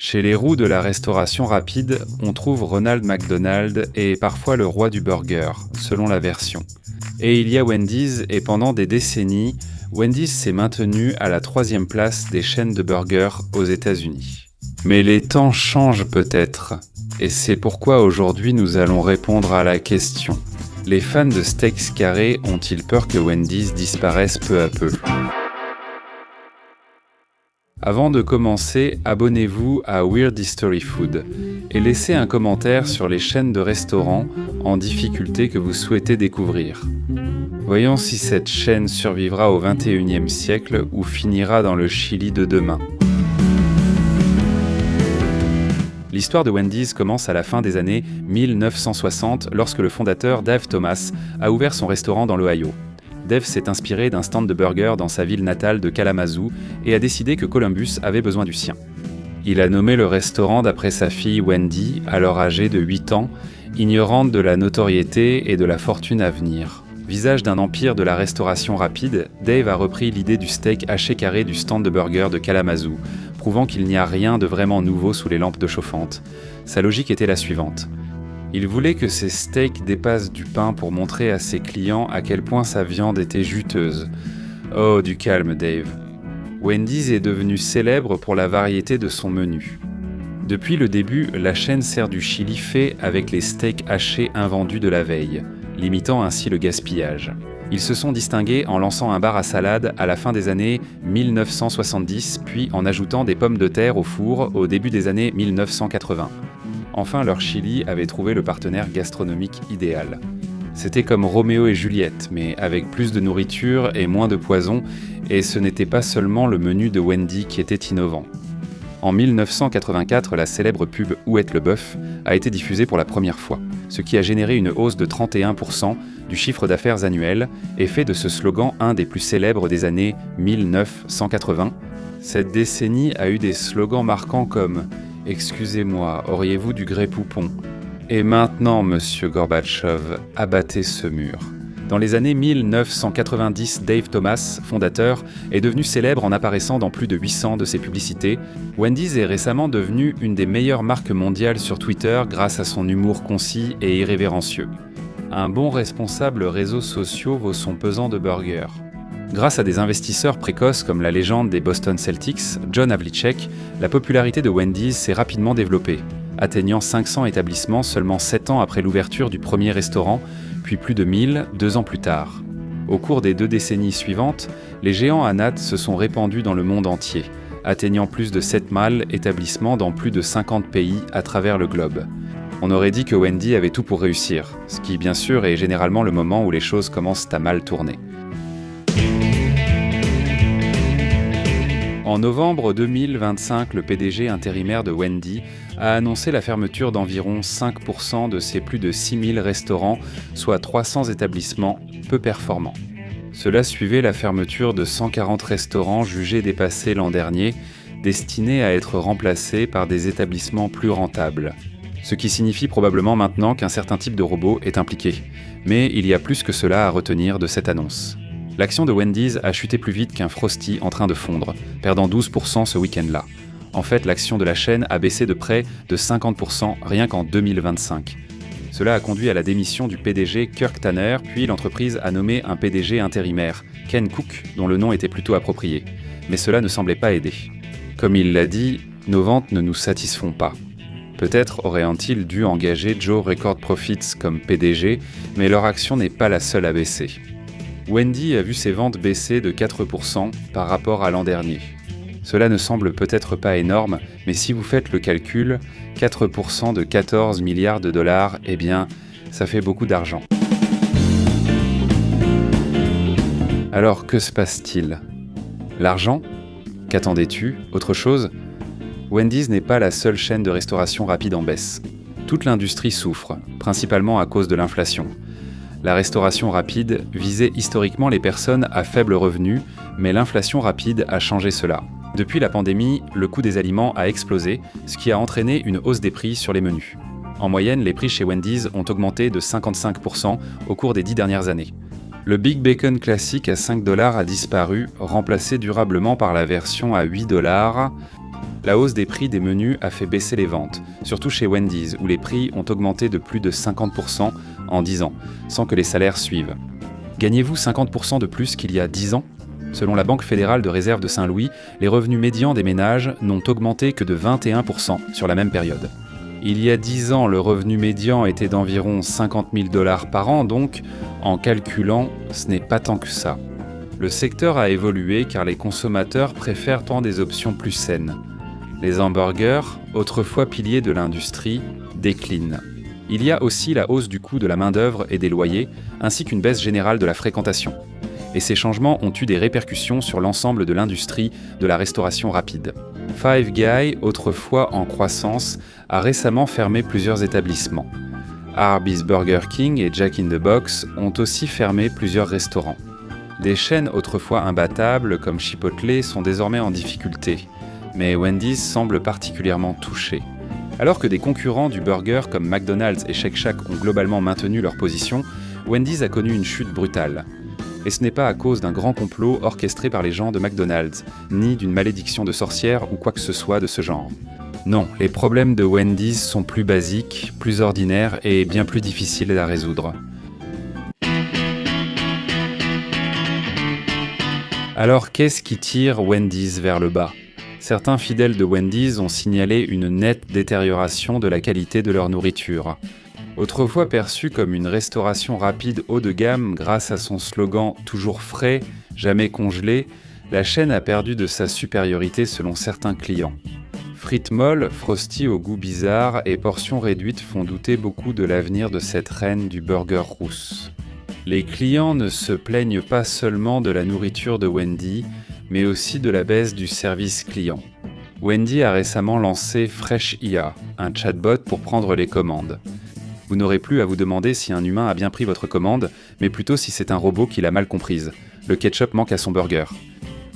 Chez les roux de la restauration rapide, on trouve Ronald McDonald et parfois le roi du burger, selon la version. Et il y a Wendy's et pendant des décennies, Wendy's s'est maintenu à la 3e place des chaînes de burgers aux États-Unis. Mais les temps changent peut-être, et c'est pourquoi aujourd'hui nous allons répondre à la question. Les fans de steaks carrés ont-ils peur que Wendy's disparaisse peu à peu ? Avant de commencer, abonnez-vous à Weird History Food et laissez un commentaire sur les chaînes de restaurants en difficulté que vous souhaitez découvrir. Voyons si cette chaîne survivra au XXIe siècle ou finira dans le Chili de demain. L'histoire de Wendy's commence à la fin des années 1960 lorsque le fondateur Dave Thomas a ouvert son restaurant dans l'Ohio. Dave s'est inspiré d'un stand de burgers dans sa ville natale de Kalamazoo et a décidé que Columbus avait besoin du sien. Il a nommé le restaurant d'après sa fille Wendy, alors âgée de 8 ans, ignorante de la notoriété et de la fortune à venir. Visage d'un empire de la restauration rapide, Dave a repris l'idée du steak haché carré du stand de burgers de Kalamazoo, prouvant qu'il n'y a rien de vraiment nouveau sous les lampes d'eau chauffante. Sa logique était la suivante. Il voulait que ses steaks dépassent du pain pour montrer à ses clients à quel point sa viande était juteuse. Oh, du calme, Dave. Wendy's est devenue célèbre pour la variété de son menu. Depuis le début, la chaîne sert du chili fait avec les steaks hachés invendus de la veille, limitant ainsi le gaspillage. Ils se sont distingués en lançant un bar à salade à la fin des années 1970, puis en ajoutant des pommes de terre au four au début des années 1980. Enfin, leur chili avait trouvé le partenaire gastronomique idéal. C'était comme Roméo et Juliette, mais avec plus de nourriture et moins de poison, et ce n'était pas seulement le menu de Wendy qui était innovant. En 1984, la célèbre pub « Où est le bœuf ?» a été diffusée pour la première fois, ce qui a généré une hausse de 31% du chiffre d'affaires annuel et fait de ce slogan un des plus célèbres des années 1980. Cette décennie a eu des slogans marquants comme « Excusez-moi, auriez-vous du grès poupon ?» Et maintenant, monsieur Gorbatchev, abattez ce mur. Dans les années 1990, Dave Thomas, fondateur, est devenu célèbre en apparaissant dans plus de 800 de ses publicités. Wendy's est récemment devenue une des meilleures marques mondiales sur Twitter grâce à son humour concis et irrévérencieux. Un bon responsable réseaux sociaux vaut son pesant de burgers. Grâce à des investisseurs précoces comme la légende des Boston Celtics, John Havlicek, la popularité de Wendy's s'est rapidement développée, atteignant 500 établissements seulement 7 ans après l'ouverture du premier restaurant, puis plus de 1000 2 ans plus tard. Au cours des 2 décennies suivantes, les géants à nattes se sont répandus dans le monde entier, atteignant plus de 7000 établissements dans plus de 50 pays à travers le globe. On aurait dit que Wendy avait tout pour réussir, ce qui bien sûr est généralement le moment où les choses commencent à mal tourner. En novembre 2025, le PDG intérimaire de Wendy a annoncé la fermeture d'environ 5% de ses plus de 6000 restaurants, soit 300 établissements peu performants. Cela suivait la fermeture de 140 restaurants jugés dépassés l'an dernier, destinés à être remplacés par des établissements plus rentables. Ce qui signifie probablement maintenant qu'un certain type de robot est impliqué. Mais il y a plus que cela à retenir de cette annonce. L'action de Wendy's a chuté plus vite qu'un Frosty en train de fondre, perdant 12% ce week-end-là. En fait, l'action de la chaîne a baissé de près de 50% rien qu'en 2025. Cela a conduit à la démission du PDG Kirk Tanner, puis l'entreprise a nommé un PDG intérimaire, Ken Cook, dont le nom était plutôt approprié. Mais cela ne semblait pas aider. Comme il l'a dit, nos ventes ne nous satisfont pas. Peut-être auraient-ils dû engager Joe Record Profits comme PDG, mais leur action n'est pas la seule à baisser. Wendy a vu ses ventes baisser de 4% par rapport à l'an dernier. Cela ne semble peut-être pas énorme, mais si vous faites le calcul, 4% de 14 milliards de dollars, eh bien, ça fait beaucoup d'argent. Alors, que se passe-t-il ? L'argent ? Qu'attendais-tu ? Autre chose ? Wendy's n'est pas la seule chaîne de restauration rapide en baisse. Toute l'industrie souffre, principalement à cause de l'inflation. La restauration rapide visait historiquement les personnes à faible revenu, mais l'inflation rapide a changé cela. Depuis la pandémie, le coût des aliments a explosé, ce qui a entraîné une hausse des prix sur les menus. En moyenne, les prix chez Wendy's ont augmenté de 55% au cours des 10 dernières années. Le Big Bacon classique à 5$ a disparu, remplacé durablement par la version à 8$. La hausse des prix des menus a fait baisser les ventes, surtout chez Wendy's, où les prix ont augmenté de plus de 50% en 10 ans, sans que les salaires suivent. Gagnez-vous 50% de plus qu'il y a 10 ans ? Selon la Banque fédérale de réserve de Saint-Louis, les revenus médians des ménages n'ont augmenté que de 21% sur la même période. Il y a 10 ans, le revenu médian était d'environ 50 000 $ par an, donc, en calculant, ce n'est pas tant que ça. Le secteur a évolué car les consommateurs préfèrent tant des options plus saines. Les hamburgers, autrefois piliers de l'industrie, déclinent. Il y a aussi la hausse du coût de la main-d'œuvre et des loyers, ainsi qu'une baisse générale de la fréquentation. Et ces changements ont eu des répercussions sur l'ensemble de l'industrie de la restauration rapide. Five Guys, autrefois en croissance, a récemment fermé plusieurs établissements. Arby's, Burger King et Jack in the Box ont aussi fermé plusieurs restaurants. Des chaînes autrefois imbattables comme Chipotle sont désormais en difficulté, mais Wendy's semble particulièrement touché. Alors que des concurrents du burger comme McDonald's et Shake Shack ont globalement maintenu leur position, Wendy's a connu une chute brutale. Et ce n'est pas à cause d'un grand complot orchestré par les gens de McDonald's, ni d'une malédiction de sorcière ou quoi que ce soit de ce genre. Non, les problèmes de Wendy's sont plus basiques, plus ordinaires et bien plus difficiles à résoudre. Alors qu'est-ce qui tire Wendy's vers le bas ? Certains fidèles de Wendy's ont signalé une nette détérioration de la qualité de leur nourriture. Autrefois perçue comme une restauration rapide haut de gamme grâce à son slogan « Toujours frais, jamais congelé », la chaîne a perdu de sa supériorité selon certains clients. Frites molles, frosty au goût bizarre et portions réduites font douter beaucoup de l'avenir de cette reine du burger rousse. Les clients ne se plaignent pas seulement de la nourriture de Wendy, mais aussi de la baisse du service client. Wendy a récemment lancé Fresh IA, un chatbot pour prendre les commandes. Vous n'aurez plus à vous demander si un humain a bien pris votre commande, mais plutôt si c'est un robot qui l'a mal comprise. Le ketchup manque à son burger.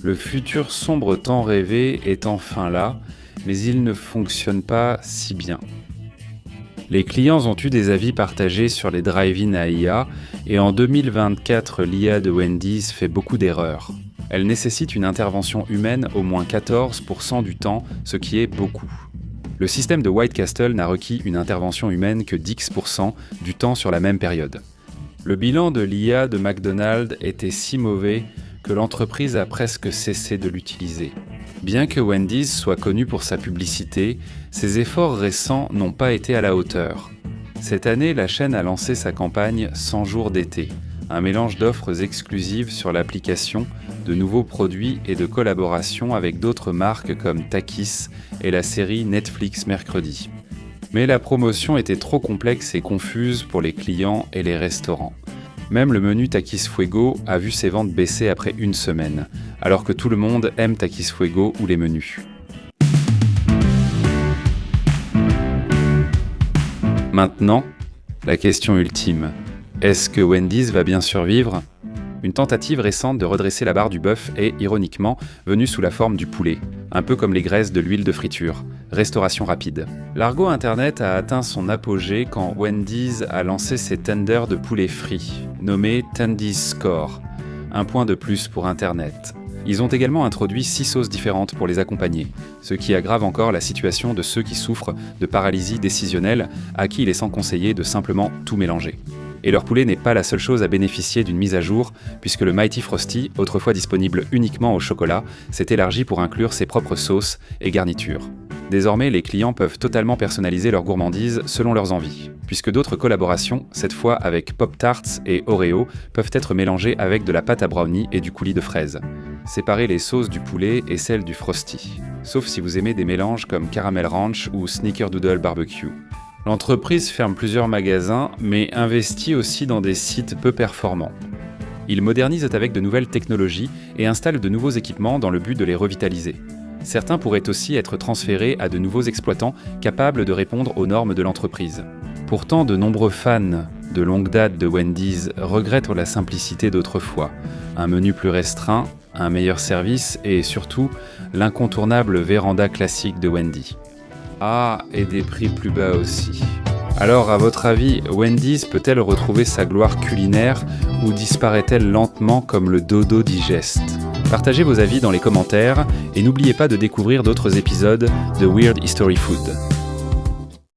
Le futur sombre tant rêvé est enfin là, mais il ne fonctionne pas si bien. Les clients ont eu des avis partagés sur les drive-in à IA, et en 2024, l'IA de Wendy's fait beaucoup d'erreurs. Elle nécessite une intervention humaine au moins 14% du temps, ce qui est beaucoup. Le système de White Castle n'a requis une intervention humaine que 10% du temps sur la même période. Le bilan de l'IA de McDonald's était si mauvais que l'entreprise a presque cessé de l'utiliser. Bien que Wendy's soit connue pour sa publicité, ses efforts récents n'ont pas été à la hauteur. Cette année, la chaîne a lancé sa campagne 100 jours d'été, un mélange d'offres exclusives sur l'application, de nouveaux produits et de collaborations avec d'autres marques comme Takis et la série Netflix Mercredi. Mais la promotion était trop complexe et confuse pour les clients et les restaurants. Même le menu Takis Fuego a vu ses ventes baisser après une semaine, alors que tout le monde aime Takis Fuego ou les menus. Maintenant, la question ultime. Est-ce que Wendy's va bien survivre ? Une tentative récente de redresser la barre du bœuf est, ironiquement, venue sous la forme du poulet, un peu comme les graisses de l'huile de friture. Restauration rapide. L'argot internet a atteint son apogée quand Wendy's a lancé ses tenders de poulet frit, nommés Tendy's Score, un point de plus pour internet. Ils ont également introduit 6 sauces différentes pour les accompagner, ce qui aggrave encore la situation de ceux qui souffrent de paralysie décisionnelle, à qui il est sans conseiller de simplement tout mélanger. Et leur poulet n'est pas la seule chose à bénéficier d'une mise à jour, puisque le Mighty Frosty, autrefois disponible uniquement au chocolat, s'est élargi pour inclure ses propres sauces et garnitures. Désormais, les clients peuvent totalement personnaliser leur gourmandise selon leurs envies, puisque d'autres collaborations, cette fois avec Pop-Tarts et Oreo, peuvent être mélangées avec de la pâte à brownie et du coulis de fraises. Séparez les sauces du poulet et celles du Frosty, sauf si vous aimez des mélanges comme Caramel Ranch ou Snickerdoodle Barbecue. L'entreprise ferme plusieurs magasins, mais investit aussi dans des sites peu performants. Ils modernisent avec de nouvelles technologies et installent de nouveaux équipements dans le but de les revitaliser. Certains pourraient aussi être transférés à de nouveaux exploitants capables de répondre aux normes de l'entreprise. Pourtant, de nombreux fans de longue date de Wendy's regrettent la simplicité d'autrefois, un menu plus restreint, un meilleur service et surtout l'incontournable véranda classique de Wendy. Ah, et des prix plus bas aussi. Alors, à votre avis, Wendy's peut-elle retrouver sa gloire culinaire ou disparaît-elle lentement comme le dodo digeste ? Partagez vos avis dans les commentaires et n'oubliez pas de découvrir d'autres épisodes de Weird History Food.